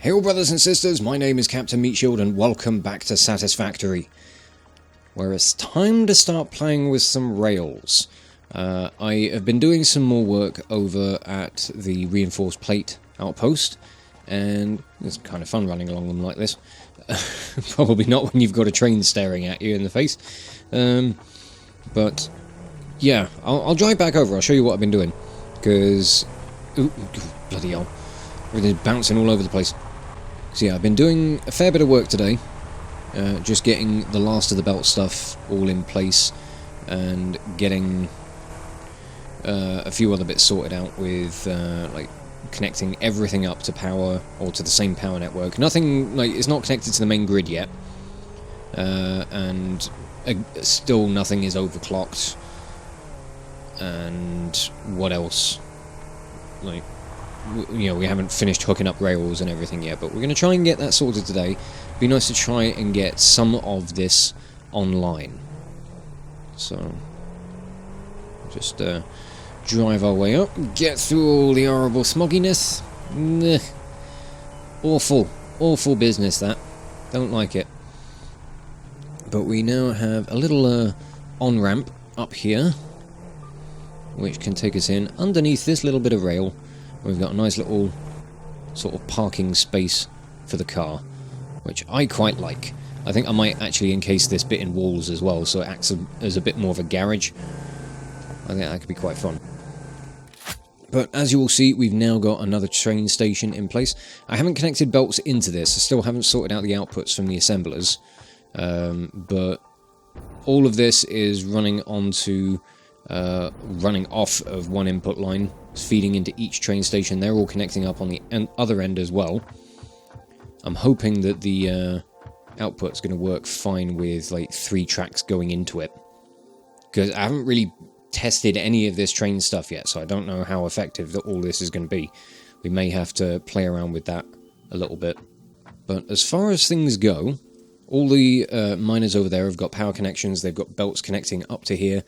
Hail brothers and sisters, my name is Captain Meatshield and welcome back to Satisfactory, where it's time to start playing with some rails. I have been doing some more work over at the reinforced plate outpost, and it's kind of fun running along them like this. Probably not when you've got a train staring at you in the face. But yeah, I'll drive back over, I'll show you what I've been doing, because... Ooh, bloody hell. Everything's bouncing all over the place. So yeah, I've been doing a fair bit of work today, just getting the last of the belt stuff all in place, and getting a few other bits sorted out with, like, connecting everything up to power, or to the same power network. Nothing, like, it's not connected to the main grid yet, and still nothing is overclocked, and what else? Like, you know, we haven't finished hooking up rails and everything yet, but we're going to try and get that sorted today. Be nice to try and get some of this online. So, just drive our way up, get through all the horrible smogginess. Awful business, that. Don't like it. But we now have a little on-ramp up here, which can take us in underneath this little bit of rail. We've got a nice little sort of parking space for the car, which I quite like. I think I might actually encase this bit in walls as well, so it acts as a bit more of a garage. I think that could be quite fun. But as you will see, we've now got another train station in place. I haven't connected belts into this, I still haven't sorted out the outputs from the assemblers, but all of this is running onto... running off of one input line, feeding into each train station. They're all connecting up on the other end as well. I'm hoping that the output's going to work fine with like 3 tracks going into it, because I haven't really tested any of this train stuff yet, so I don't know how effective that all this is going to be. We may have to play around with that a little bit. But as far as things go, all the miners over there have got power connections. They've got belts connecting up to here,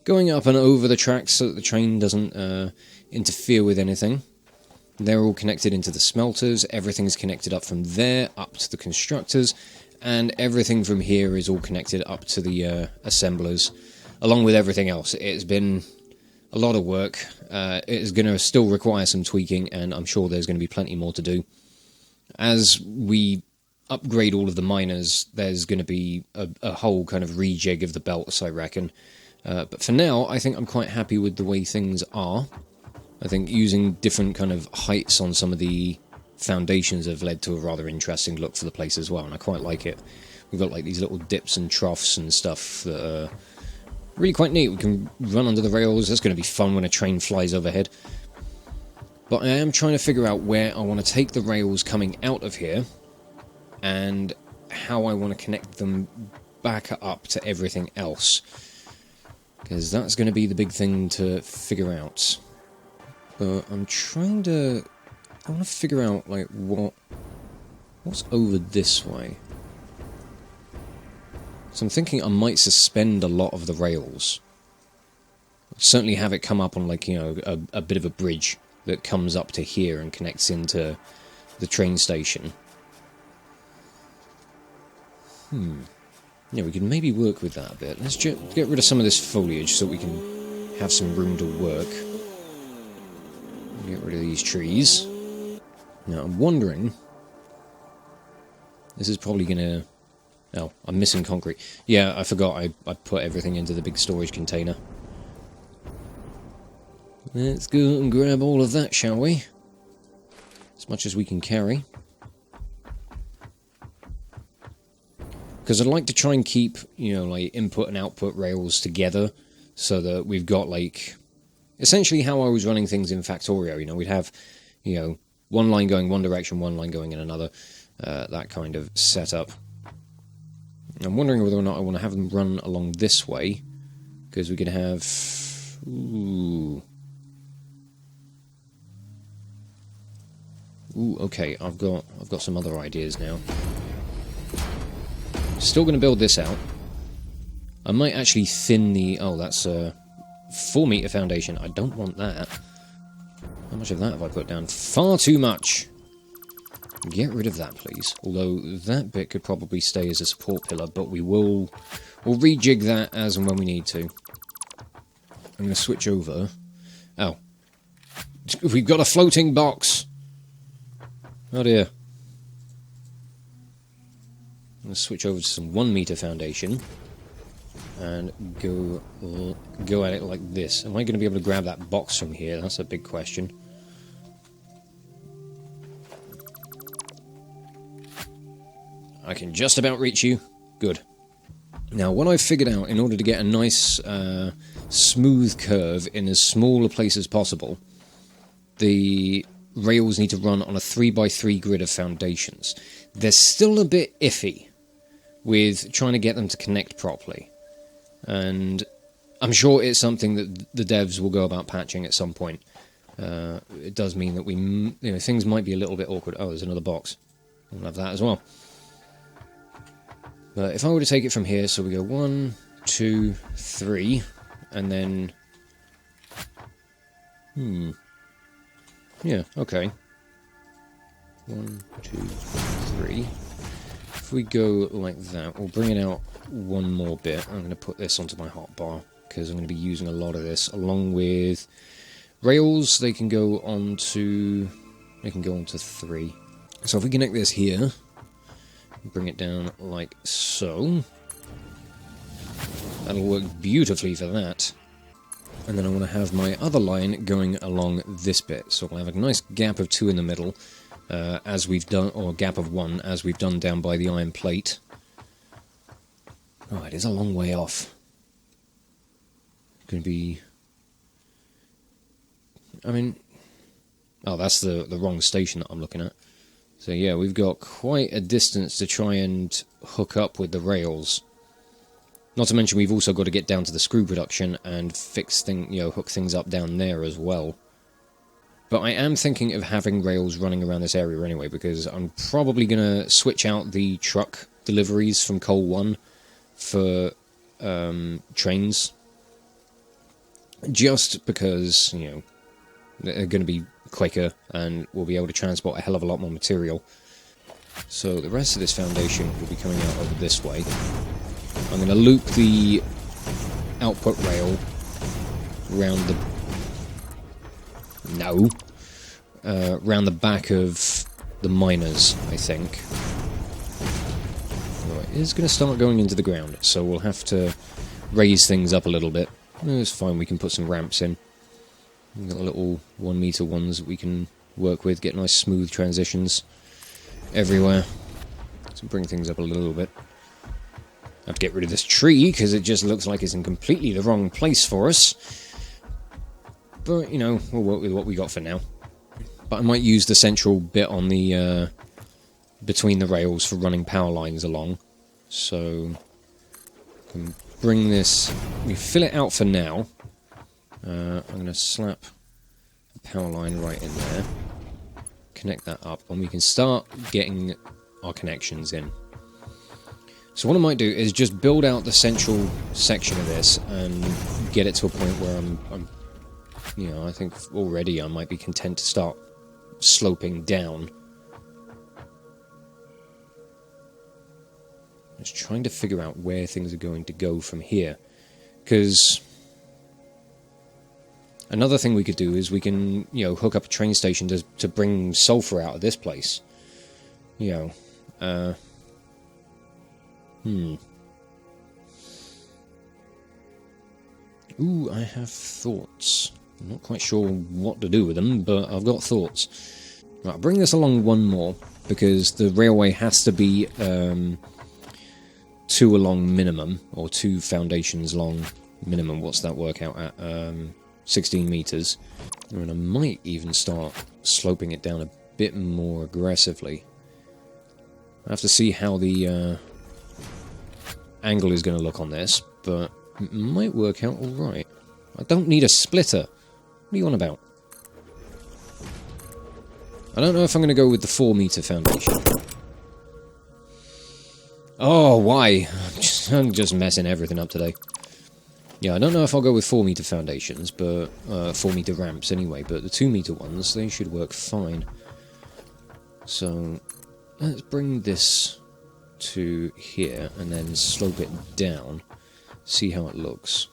going up and over the tracks so that the train doesn't interfere with anything. They're all connected into the smelters, everything's connected up from there up to the constructors, and everything from here is all connected up to the assemblers, along with everything else. It's been a lot of work. It is going to still require some tweaking, and I'm sure there's going to be plenty more to do. As we upgrade all of the miners, there's going to be a whole kind of rejig of the belts, I reckon. But for now, I think I'm quite happy with the way things are. I think using different kind of heights on some of the foundations have led to a rather interesting look for the place as well, and I quite like it. We've got like these little dips and troughs and stuff that are really quite neat. We can run under the rails. That's going to be fun when a train flies overhead. But I am trying to figure out where I want to take the rails coming out of here, and how I want to connect them back up to everything else, because that's going to be the big thing to figure out. But I'm trying to... I want to figure out, like, what's over this way. So I'm thinking I might suspend a lot of the rails. Certainly have it come up on, like, you know, a bit of a bridge that comes up to here and connects into the train station. Yeah, we can maybe work with that a bit. Let's get rid of some of this foliage so we can have some room to work. Get rid of these trees. Now, I'm wondering... This is probably gonna... Oh, I'm missing concrete. Yeah, I forgot I put everything into the big storage container. Let's go and grab all of that, shall we? As much as we can carry. Because I'd like to try and keep, you know, like, input and output rails together, so that we've got, like, essentially how I was running things in Factorio. You know, we'd have, you know, one line going one direction, one line going in another, that kind of setup. I'm wondering whether or not I want to have them run along this way, because we could have... Ooh, okay, I've got some other ideas now. Still going to build this out. I might actually thin the... Oh, that's a 4-meter foundation. I don't want that. How much of that have I put down? Far too much. Get rid of that, please. Although that bit could probably stay as a support pillar, but we'll rejig that as and when we need to. I'm going to switch over. Oh. We've got a floating box! Oh dear. I'm going to switch over to some 1 meter foundation. And go at it like this. Am I going to be able to grab that box from here? That's a big question. I can just about reach you. Good. Now, what I've figured out, in order to get a nice, smooth curve in as small a place as possible, the rails need to run on a 3x3 grid of foundations. They're still a bit iffy with trying to get them to connect properly. And I'm sure it's something that the devs will go about patching at some point. It does mean that things might be a little bit awkward. Oh, there's another box. We'll have that as well. But if I were to take it from here, so we go 1, 2, 3, and then... Yeah, okay. 1, 2, 3. If we go like that, we'll bring it out one more bit. I'm going to put this onto my hotbar, because I'm going to be using a lot of this, along with rails. They can go on to 3. So if we connect this here, bring it down like so, that'll work beautifully for that. And then I want to have my other line going along this bit, so we'll have a nice gap of 2 in the middle, as we've done, or a gap of 1, as we've done down by the iron plate. Oh, it is a long way off. It's going to be... I mean... Oh, that's the wrong station that I'm looking at. So yeah, we've got quite a distance to try and hook up with the rails. Not to mention we've also got to get down to the screw production and hook things up down there as well. But I am thinking of having rails running around this area anyway, because I'm probably going to switch out the truck deliveries from Coal 1 for trains. Just because, they're going to be quicker and we'll be able to transport a hell of a lot more material. So the rest of this foundation will be coming out over this way. I'm going to loop the output rail round round the back of the miners, I think. It is going to start going into the ground, so we'll have to raise things up a little bit. It's fine, we can put some ramps in. We've got little 1 meter ones that we can work with, get nice smooth transitions everywhere. So bring things up a little bit. I have to get rid of this tree, because it just looks like it's in completely the wrong place for us. But, we'll work with what we got for now. But I might use the central bit on the, between the rails for running power lines along. So, I can bring this, we fill it out for now. I'm going to slap a power line right in there. Connect that up, and we can start getting our connections in. So what I might do is just build out the central section of this and get it to a point where I'm I think already I might be content to start sloping down. Just trying to figure out where things are going to go from here. Because another thing we could do is we can, hook up a train station to bring sulfur out of this place. Ooh, I have thoughts. I'm not quite sure what to do with them, but I've got thoughts. Right, I'll bring this along one more, because the railway has to be 2 along minimum, or 2 foundations long minimum. What's that work out at? 16 meters. And I might even start sloping it down a bit more aggressively. I have to see how the angle is going to look on this, but it might work out alright. I don't need a splitter. What are you on about? I don't know if I'm going to go with the 4 meter foundation. Oh, why? I'm just messing everything up today. Yeah, I don't know if I'll go with 4 meter foundations, but 4 meter ramps anyway, but the 2 meter ones, they should work fine. So, let's bring this to here and then slope it down. See how it looks.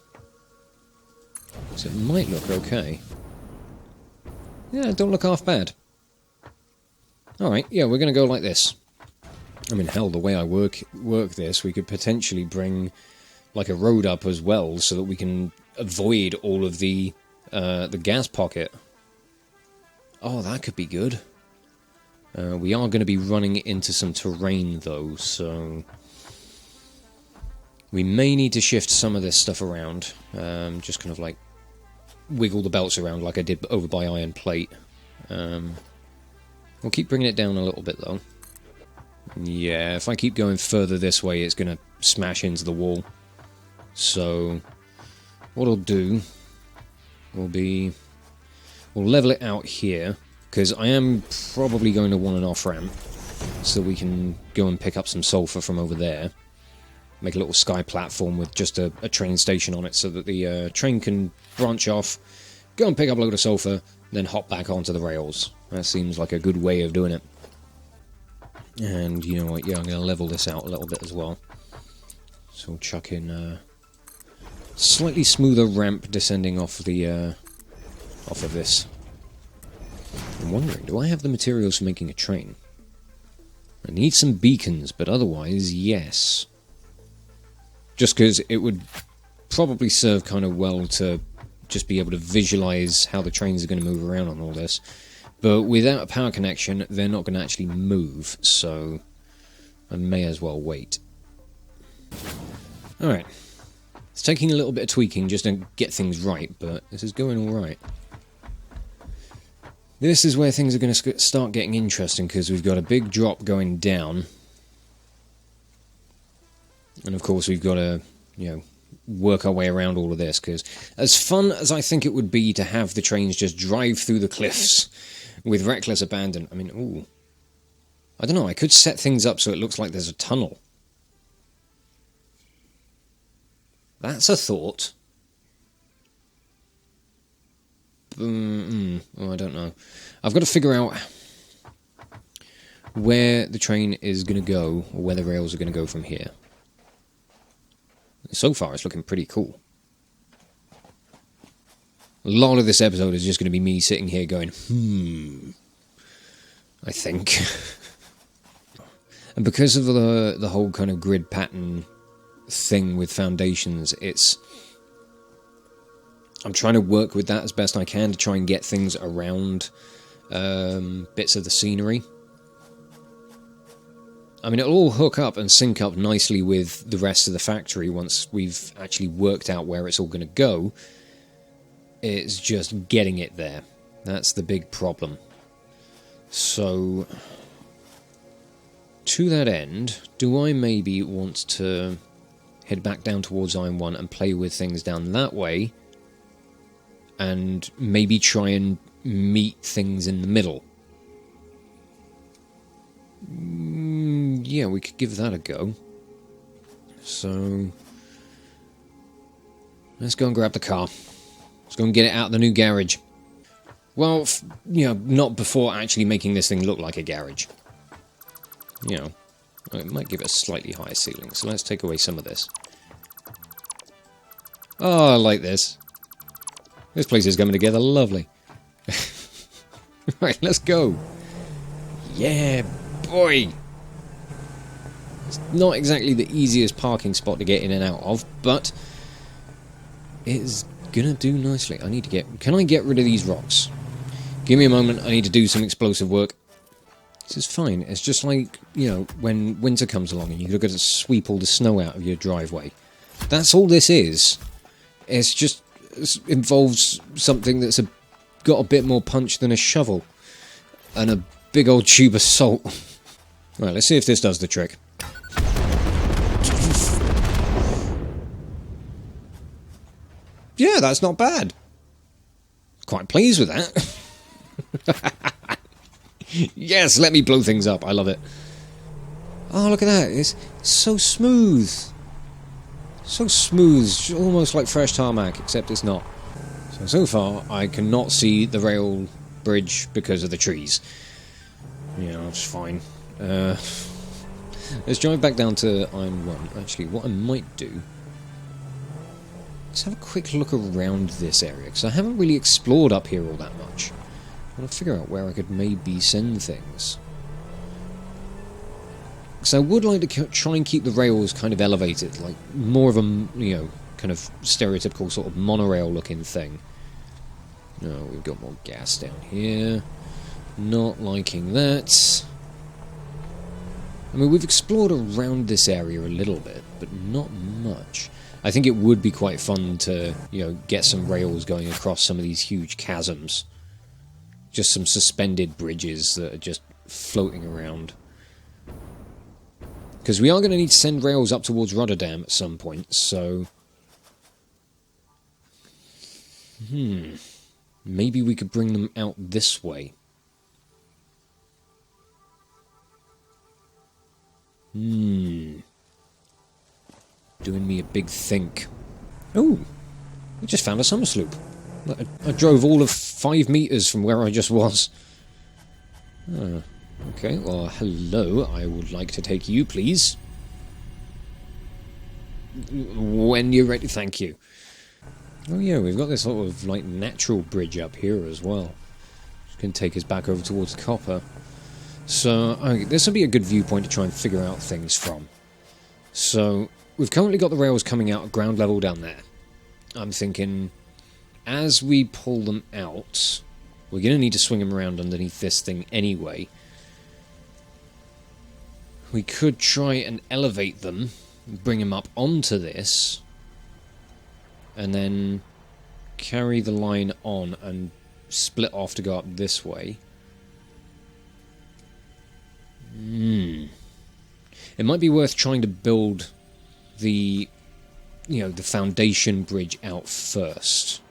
So it might look okay. Yeah, don't look half bad. Alright, yeah, we're going to go like this. I mean, hell, the way I work this, we could potentially bring like a road up as well, so that we can avoid all of the gas pocket. Oh, that could be good. We are going to be running into some terrain, though, so we may need to shift some of this stuff around. Just kind of like wiggle the belts around like I did over by Iron Plate. We'll keep bringing it down a little bit, though. Yeah, if I keep going further this way, it's going to smash into the wall. So what I'll do will be, we'll level it out here, because I am probably going to want an off-ramp, so we can go and pick up some sulfur from over there. Make a little sky platform with just a train station on it, so that the train can branch off, go and pick up a load of sulfur, then hop back onto the rails. That seems like a good way of doing it. And you know what, yeah, I'm going to level this out a little bit as well. So we'll chuck in a slightly smoother ramp descending off the off of this. I'm wondering, do I have the materials for making a train? I need some beacons, but otherwise, yes. Just because it would probably serve kind of well to just be able to visualize how the trains are going to move around on all this. But without a power connection, they're not going to actually move, so I may as well wait. Alright. It's taking a little bit of tweaking just to get things right, but this is going alright. This is where things are going to start getting interesting, because we've got a big drop going down. And of course we've got to, you know, work our way around all of this, because as fun as I think it would be to have the trains just drive through the cliffs with reckless abandon, I mean, ooh. I don't know, I could set things up so it looks like there's a tunnel. That's a thought. Oh, I don't know. I've got to figure out where the train is going to go, or where the rails are going to go from here. So far, it's looking pretty cool. A lot of this episode is just going to be me sitting here going, I think. And because of the whole kind of grid pattern thing with foundations, I'm trying to work with that as best I can to try and get things around bits of the scenery. I mean, it'll all hook up and sync up nicely with the rest of the factory once we've actually worked out where it's all going to go. It's just getting it there. That's the big problem. So, to that end, do I maybe want to head back down towards Iron 1 and play with things down that way, and maybe try and meet things in the middle? Yeah, we could give that a go. So, let's go and grab the car. Let's go and get it out of the new garage. Well, you know, not before actually making this thing look like a garage. You know, it might give it a slightly higher ceiling, so let's take away some of this. Oh, I like this. This place is coming together lovely. Right, let's go. Yeah, boy! It's not exactly the easiest parking spot to get in and out of, but it's gonna do nicely. I need to get... Can I get rid of these rocks? Give me a moment, I need to do some explosive work. This is fine. It's just like, you know, when winter comes along and you've got to sweep all the snow out of your driveway. That's all this is. It's just... It involves something that's got a bit more punch than a shovel. And a big old tube of salt. Right, let's see if this does the trick. Yeah, that's not bad. Quite pleased with that. Yes, let me blow things up. I love it. Oh, look at that. It's so smooth. So smooth. Almost like fresh tarmac, except it's not. So far, I cannot see the rail bridge because of the trees. You know, it's fine. Let's drive back down to Iron 1. Actually, what I might do... Let's have a quick look around this area, because I haven't really explored up here all that much. I want to figure out where I could maybe send things. Because I would like to try and keep the rails kind of elevated, like more of a, you know, kind of stereotypical sort of monorail-looking thing. Oh, we've got more gas down here. Not liking that. I mean, we've explored around this area a little bit, but not much. I think it would be quite fun to, you know, get some rails going across some of these huge chasms. Just some suspended bridges that are just floating around. Because we are going to need to send rails up towards Rotterdam at some point, so... Maybe we could bring them out this way. Doing me a big think. Oh! We just found a summer sloop. I drove all of 5 meters from where I just was. Okay, well, hello. I would like to take you, please. When you're ready, thank you. Oh yeah, we've got this sort of, like, natural bridge up here as well. Which can take us back over towards Copper. So, okay, this will be a good viewpoint to try and figure out things from. So, we've currently got the rails coming out at ground level down there. I'm thinking, as we pull them out, we're going to need to swing them around underneath this thing anyway. We could try and elevate them, bring them up onto this, and then carry the line on and split off to go up this way. It might be worth trying to build the, you know, the foundation bridge out first.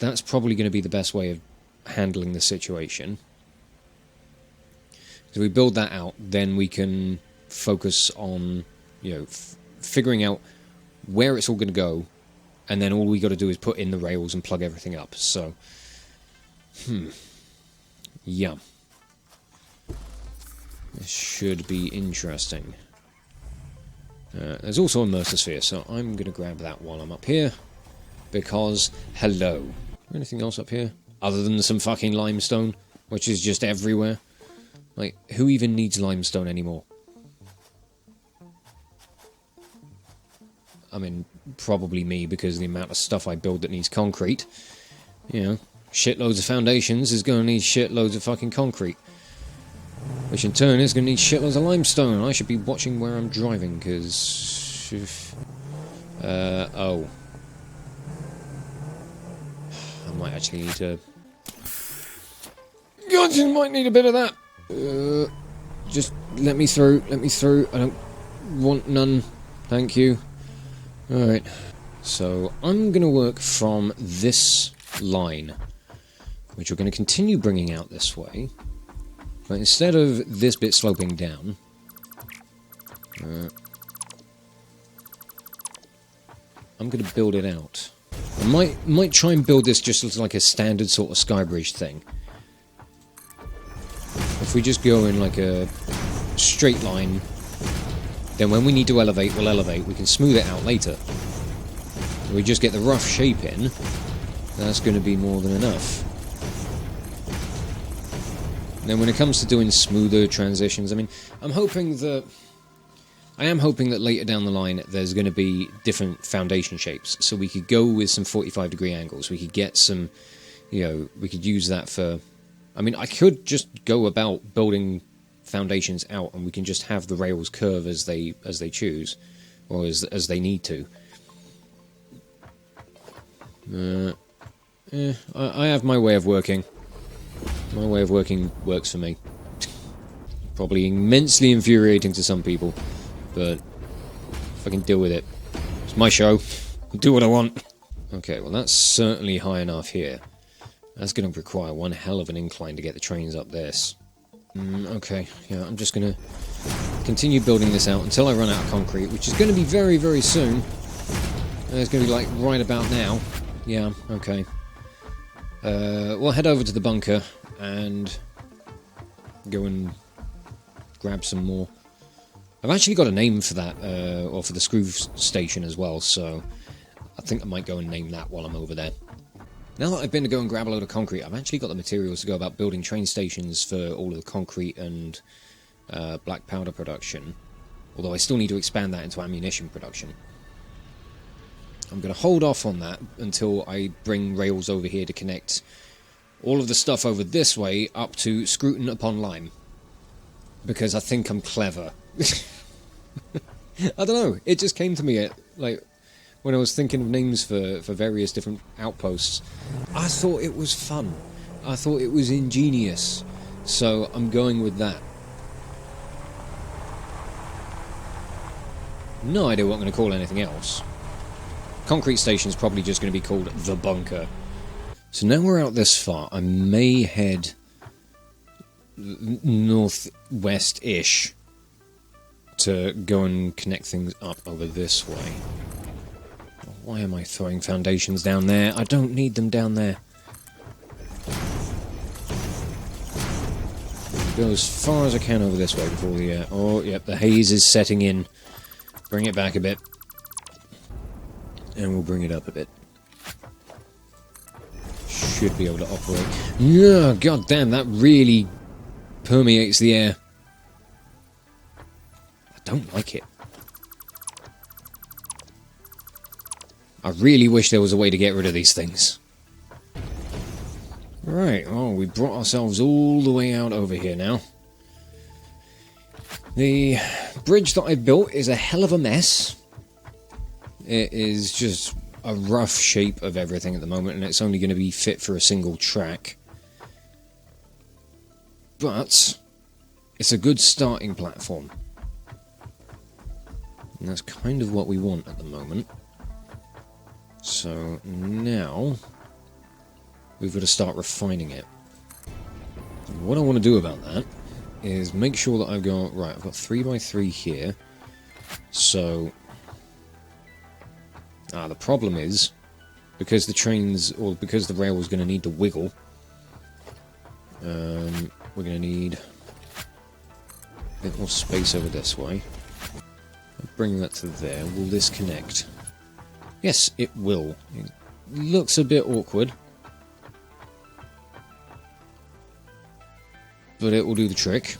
That's probably going to be the best way of handling the situation. If we build that out, then we can focus on, you know, figuring out where it's all going to go, and then all we got to do is put in the rails and plug everything up. So, yeah. This should be interesting. There's also a Mercer, so I'm going to grab that while I'm up here. Because, hello. Anything else up here? Other than some fucking limestone, which is just everywhere. Like, who even needs limestone anymore? I mean, probably me, because the amount of stuff I build that needs concrete. You know, shitloads of foundations is going to need shitloads of fucking concrete. Which in turn is going to need shitloads of limestone. I should be watching where I'm driving, because... oh. I might actually need to... God, you might need a bit of that! Just let me through, let me through. I don't want none. Thank you. Alright. So, I'm going to work from this line, which we're going to continue bringing out this way. But instead of this bit sloping down, I'm going to build it out. I might try and build this just as like a standard sort of skybridge thing. If we just go in like a straight line, then when we need to elevate, we'll elevate. We can smooth it out later. If we just get the rough shape in, that's going to be more than enough. And then when it comes to doing smoother transitions, I mean, I am hoping that later down the line there's going to be different foundation shapes. So we could go with some 45-degree angles. We could get some, you know, we could use that for... I mean, I could just go about building foundations out, and we can just have the rails curve as they choose, or as they need to. I have my way of working. My way of working works for me. Probably immensely infuriating to some people, but if I can deal with it, it's my show. I'll do what I want. Okay, well that's certainly high enough here. That's going to require one hell of an incline to get the trains up this. Okay, yeah, I'm just going to continue building this out until I run out of concrete, which is going to be very, very soon. It's going to be like right about now. Yeah, okay. We'll head over to the bunker and go and grab some more. I've actually got a name for that, or for the screw station as well, so I think I might go and name that while I'm over there. Now that I've been to go and grab a load of concrete, I've actually got the materials to go about building train stations for all of the concrete and black powder production, although I still need to expand that into ammunition production. I'm going to hold off on that until I bring rails over here to connect all of the stuff over this way up to Scruton upon Lyme, because I think I'm clever. I don't know, it just came to me like when I was thinking of names for various different outposts. I thought it was fun, I thought it was ingenious, so I'm going with that. No idea what I'm going to call anything else. Concrete station is probably just going to be called The Bunker. So now we're out this far, I may head northwest-ish to go and connect things up over this way. Why am I throwing foundations down there? I don't need them down there. Go as far as I can over this way before the... oh, yep, the haze is setting in. Bring it back a bit. And we'll bring it up a bit. Should be able to operate. Yeah, god damn, that really permeates the air. I don't like it. I really wish there was a way to get rid of these things. Right, well, we brought ourselves all the way out over here now. The bridge that I built is a hell of a mess. It is just a rough shape of everything at the moment, and it's only going to be fit for a single track. But it's a good starting platform. And that's kind of what we want at the moment. So now we've got to start refining it. What I want to do about that is make sure that I've got... right, I've got 3x3 here. So... the problem is, because the trains, or because the rail is going to need to wiggle, we're going to need a bit more space over this way. I'll bring that to there. Will this connect? Yes, it will. It looks a bit awkward, but it will do the trick.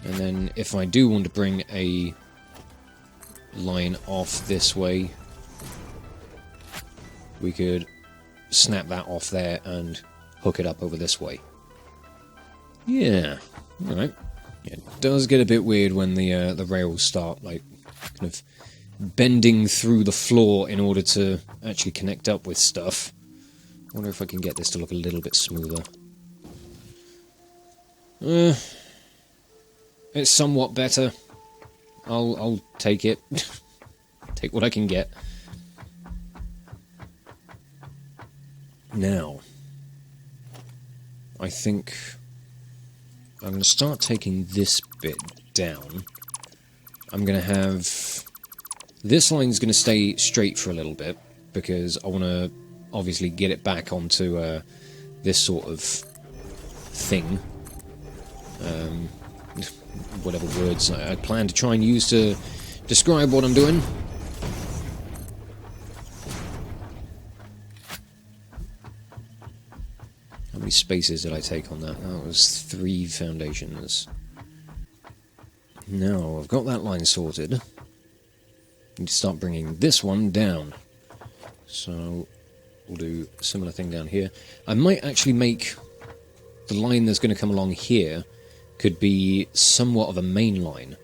And then if I do want to bring a line off this way, we could snap that off there and hook it up over this way. Yeah, alright. Yeah, it does get a bit weird when the rails start like kind of bending through the floor in order to actually connect up with stuff. I wonder if I can get this to look a little bit smoother. It's somewhat better. I'll take it. Take what I can get. Now, I think I'm going to start taking this bit down. I'm going to have... this line's going to stay straight for a little bit, because I want to obviously get it back onto this sort of thing. Whatever words I plan to try and use to describe what I'm doing. How many spaces did I take on that? That was 3 foundations. Now, I've got that line sorted. I need to start bringing this one down. So, we'll do a similar thing down here. I might actually make the line that's going to come along here could be somewhat of a main line,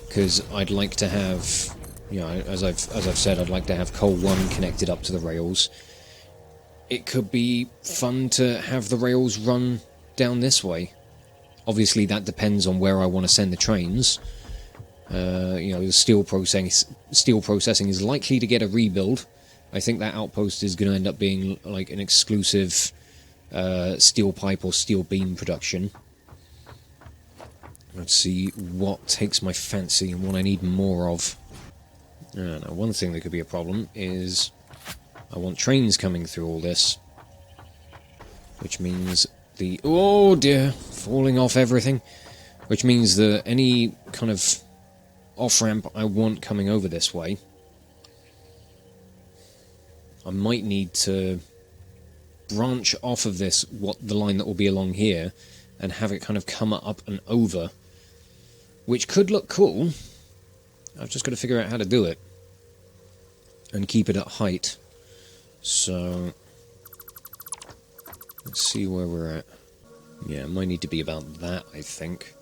because I'd like to have, you know, as I've said, I'd like to have coal 1 connected up to the rails. It could be fun to have the rails run down this way. Obviously, that depends on where I want to send the trains. You know, the steel processing is likely to get a rebuild. I think that outpost is going to end up being like an exclusive steel pipe or steel beam production. Let's see what takes my fancy and what I need more of. Now, one thing that could be a problem is I want trains coming through all this, which means the... oh dear, falling off everything, which means that any kind of off-ramp I want coming over this way, I might need to branch off of this, the line that will be along here, and have it kind of come up and over, which could look cool. I've just got to figure out how to do it and keep it at height. So let's see where we're at. Yeah, it might need to be about that, I think.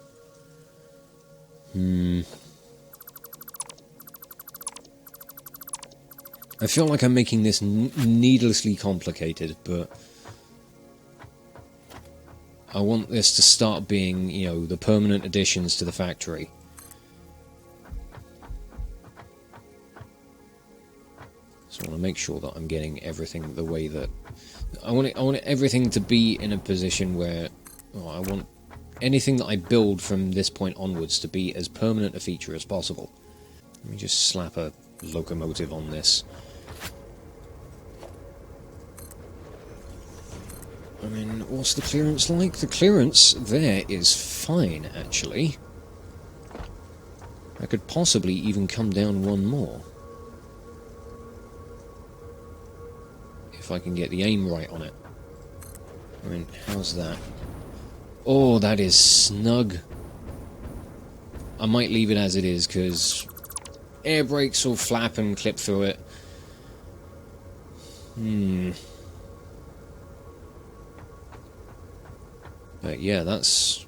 I feel like I'm making this needlessly complicated, but I want this to start being, you know, the permanent additions to the factory. So I want to make sure that I'm getting everything the way that... I want everything to be in a position where... Oh, I want anything that I build from this point onwards to be as permanent a feature as possible. Let me just slap a locomotive on this. I mean, what's the clearance like? The clearance there is fine, actually. I could possibly even come down one more. If I can get the aim right on it. I mean, how's that? Oh, that is snug. I might leave it as it is, because air brakes will flap and clip through it. But yeah, that's...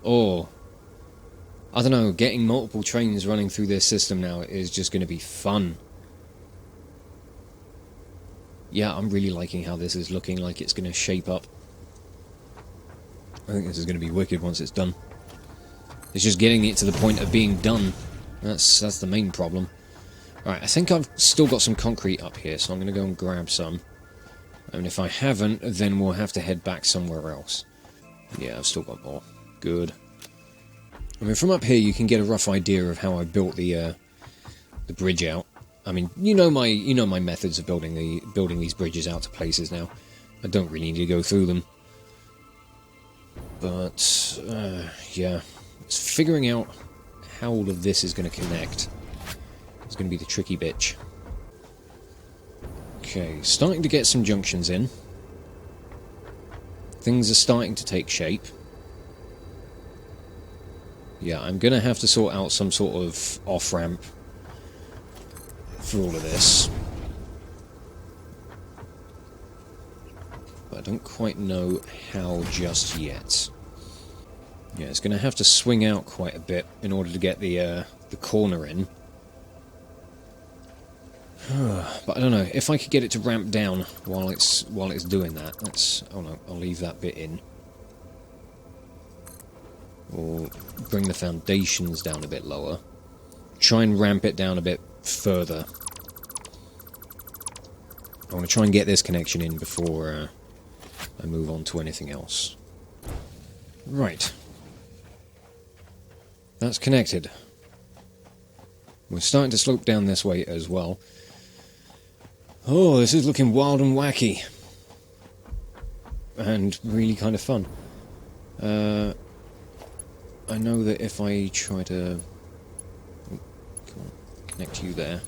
Oh. I don't know, getting multiple trains running through this system now is just going to be fun. Yeah, I'm really liking how this is looking like it's going to shape up. I think this is going to be wicked once it's done. It's just getting it to the point of being done. That's the main problem. Right, I think I've still got some concrete up here, so I'm going to go and grab some. And if I haven't, then we'll have to head back somewhere else. Yeah, I've still got more. Good. I mean, from up here you can get a rough idea of how I built the bridge out. I mean, you know my methods of building these bridges out to places now. I don't really need to go through them. But yeah, it's figuring out how all of this is going to connect. It's going to be the tricky bitch. Okay, starting to get some junctions in. Things are starting to take shape. Yeah, I'm going to have to sort out some sort of off-ramp for all of this. But I don't quite know how just yet. Yeah, it's going to have to swing out quite a bit in order to get the corner in. But I don't know, if I could get it to ramp down while it's doing that, oh no, I'll leave that bit in. Or bring the foundations down a bit lower. Try and ramp it down a bit further. I want to try and get this connection in before I move on to anything else. Right. That's connected. We're starting to slope down this way as well. Oh, this is looking wild and wacky. And really kind of fun. I know that if I try to... Oh, come on, connect you there.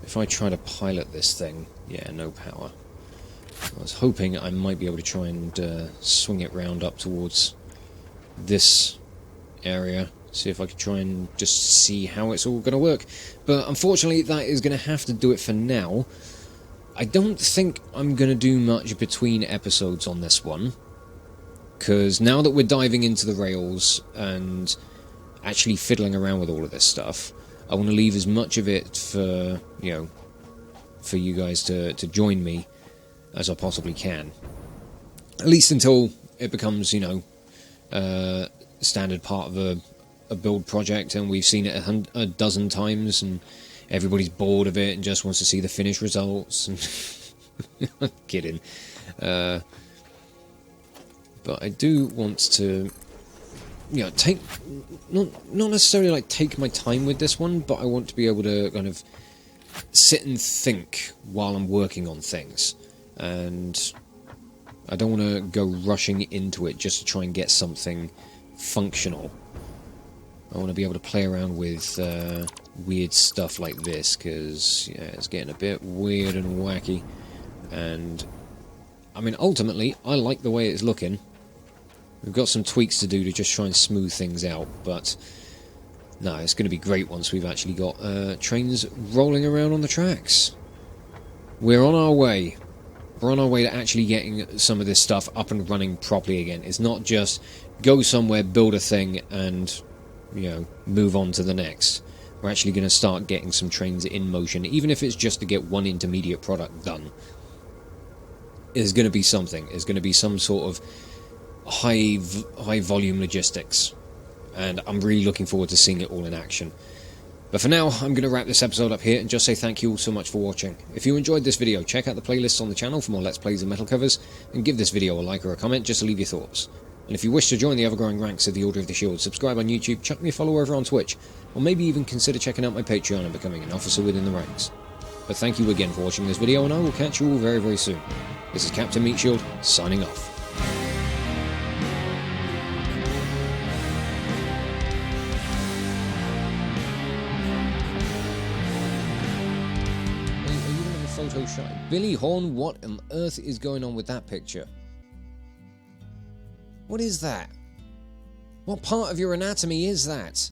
If I try to pilot this thing... Yeah, no power. I was hoping I might be able to try and swing it round up towards this area. See if I could try and just see how it's all going to work. But unfortunately, that is going to have to do it for now. I don't think I'm going to do much between episodes on this one. Because now that we're diving into the rails and actually fiddling around with all of this stuff, I want to leave as much of it for, you know, for you guys to join me as I possibly can. At least until it becomes, you know, standard part of a build project, and we've seen it a dozen times, and everybody's bored of it and just wants to see the finished results. And I'm kidding. But I do want to, you know, take not necessarily like take my time with this one, but I want to be able to kind of sit and think while I'm working on things, and I don't want to go rushing into it just to try and get something functional. I want to be able to play around with weird stuff like this, because yeah, it's getting a bit weird and wacky. And, I mean, ultimately, I like the way it's looking. We've got some tweaks to do to just try and smooth things out, but no, it's going to be great once we've actually got trains rolling around on the tracks. We're on our way. We're on our way to actually getting some of this stuff up and running properly again. It's not just go somewhere, build a thing, and, you know, move on to the next. We're actually going to start getting some trains in motion, even if it's just to get one intermediate product done. It's going to be something. It's going to be some sort of high volume logistics. And I'm really looking forward to seeing it all in action. But for now, I'm going to wrap this episode up here and just say thank you all so much for watching. If you enjoyed this video, check out the playlists on the channel for more Let's Plays and metal covers, and give this video a like or a comment just to leave your thoughts. And if you wish to join the ever-growing ranks of the Order of the Shield, subscribe on YouTube, chuck me a follow over on Twitch, or maybe even consider checking out my Patreon and becoming an officer within the ranks. But thank you again for watching this video, and I will catch you all very, very soon. This is Captain Meatshield, signing off. Photoshop. Billy Horn, what on earth is going on with that picture? What is that? What part of your anatomy is that?